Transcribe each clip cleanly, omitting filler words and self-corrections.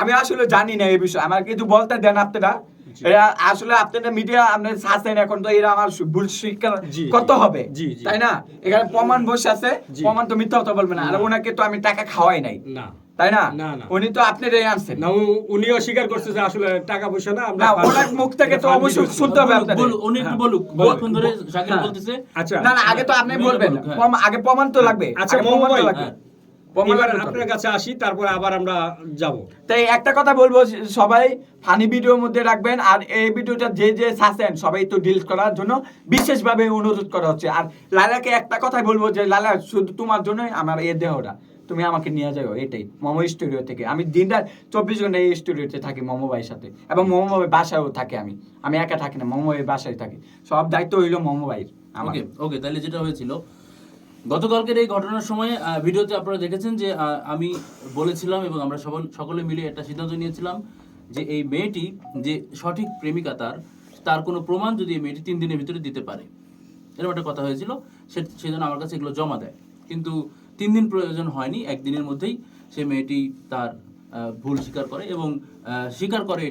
আমি আসলে জানি না এই বিষয়ে, আমার কিছু বলতে দেন আপনারা। আসলে আপনাদের মিডিয়া আপনাদের শাসেন, এখন তো এরা আমার ভুল স্বীকার করতে হবে, তাই না? এখানে প্রমাণ বসে আছে, প্রমাণ তো মিথ্যা কথা বলবে না। আর ওনাকে তো আমি টাকা খাওয়াই নাই, তাই না? উনি তো আপনারাই আনছেন না, উনিও স্বীকার করছে যে আসলে টাকা পয়সা না, আমরা ওনার মুখ থেকে তো অবশ্যই শুনতে হবে আপনাদের। উনি একটু বলুক, কতক্ষণ ধরে শাকিল বলতেছে। আচ্ছা, না আগে তো আপনি বলবেন, আগে প্রমাণ তো লাগবে। আচ্ছা প্রমাণ ভাই, তো লাগবে। এবার আপনার কাছে আসি, তারপর আবার আমরা যাব। তাই একটা কথা বলবো, সবাই ফানি ভিডিওর মধ্যে রাখবেন। আর এই ভিডিওটা যে ছাড়ছেন সবাই তো ডিলিট করার জন্য বিশেষভাবে অনুরোধ করা হচ্ছে। আর লালাকে একটা কথাই বলবো যে লালা, শুধু তোমার জন্যই আমার এই দেহটা, তুমি আমাকে নিয়ে যাও, এটাই মোমো স্টুডিও থেকে। আমি দিনরাত 24 ঘন্টা এই স্টুডিওতে থাকি মোমো ভাইয়ের সাথে, এবং মোমো ভাই বাসায়ও থাকে। আমি একা থাকি না, মোমো ভাই বাসায় থাকি। সব দায়িত্ব হইলো মোমো ভাইয়ের। ওকে, তাহলে যেটা হয়েছিল গতকালকের এই ঘটনার সময় ভিডিওতে আপনারা দেখেছেন যে আমি বলেছিলাম এবং আমরা সকলে মিলে একটা সিদ্ধান্ত নিয়েছিলাম যে এই মেয়েটি যে সঠিক প্রেমিকা তার কোনো প্রমাণ যদি এই মেয়েটি 3 দিনের ভিতরে দিতে পারে, এরকম একটা কথা হয়েছিল। সেজন্য আমার কাছে এগুলো জমা দেয়। কিন্তু 3 দিন প্রয়োজন হয়নি, 1 দিনের মধ্যেই সে মেয়েটি তার ভুল স্বীকার করে এবং স্বীকার করে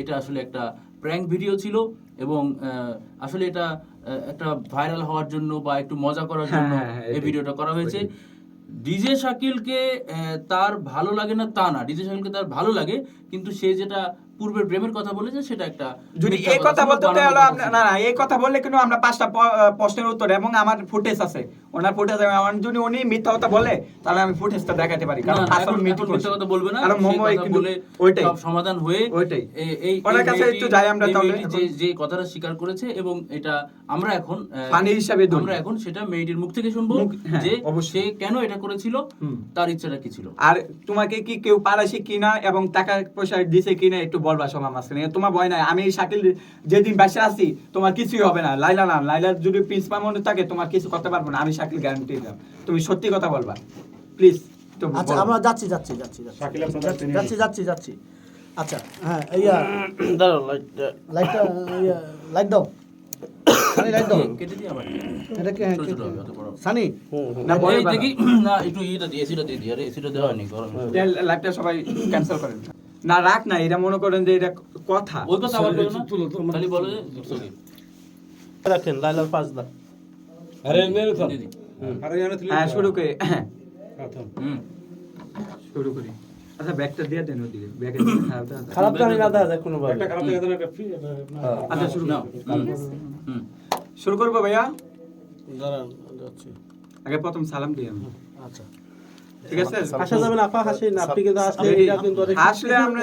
এটা আসলে একটা প্র্যাঙ্ক ভিডিও ছিল এবং আসলে এটা একটা ভাইরাল হওয়ার জন্য বা একটু মজা করার জন্য এই ভিডিওটা করা হয়েছে। ডিজে শাকিলকে তার ভালো লাগে না তা না, ডিজে শাকিলকে তার ভালো লাগে, কিন্তু সে যেটা পূর্বের প্রেমের কথা বলেছে সেটা একটা যদি এই কথা বলতে হলো না এই কথা বললে কিন্তু আমরা 5টা প্রশ্নের উত্তর এবং আমার ফুটেজ আছে, ওনার ফুটেজ আছে। আমার যদি উনি মিথ্যা কথা বলে তাহলে আমি ফুটেজটা দেখাতে পারি, কারণ আসল মিথ্যা কথা বলবে না, কারণ মোমো বলে ওইটাই সব সমাধান হয়ে ওইটাই এই ওনার কাছে একটু যাই আমরা, তাহলে যে কথাটা স্বীকার করেছে এবং এটা আমরা এখন ফানি হিসাবে আমরা এখন সেটা মেয়েটির মুখ থেকে শুনবো যে সে কেন এটা করেছিল, তার ইচ্ছাটা কি ছিল। আর তোমাকে কি কেউ পারাইছে কিনা এবং টাকা পয়সা দিছে কিনা একটু বলবা সবার মাঝখানে। তোমার ভয় নাই, আমি শাকিল যেদিন বাসে আছি তোমার কিছুই হবে না। লাইলা যদি প্রিন্সিপাল মনে থাকে তোমার কিছু করতে পারবো না, আমি শাকিল গ্যারান্টি দিলাম। তুমি সত্যি কথা বলবা প্লিজ। আচ্ছা আমরা যাচ্ছি। আচ্ছা হ্যাঁ, ইয়া দাঁড়াও, লাইটটা লাইট দাও, সানি লাইট দাও, কেটে দিই আবার এটা কে সানি না বলে দেখি না একটু এসিটা দিয়ে দিই। আরে এসিটা দেওয়া হয়নি, গরম লাইভটা সবাই ক্যান্সেল করেন না, রাখ না, এটা মনে করেন যে এটা কথা, ওই কথা আবার বলো না, খালি বলো যে সরি রাখেন লাইলার পাঁচ দাও। আরে মেরে থাম, দিদি আরে জানা তুই হ্যাঁ শুরু করি। হুম শুরু করি। আচ্ছা ব্যাগটা দিয়ে দেন ওদিকে, ব্যাগে খারাপ তো আমি না দাদা কোনো ভাবে একটা খারাপ জায়গা থেকে একটা ফ্রি। আচ্ছা শুরু নাও। হুম শুরু করবো ভাইয়া। দাঁড়ান যাচ্ছি। আগে প্রথম সালাম দিই আমি, আচ্ছা ঠিক আছে? আসা যাবেন আপা, হাসি না, আপনি কিন্তু আসলে এটা কিন্তু আসলে আমরা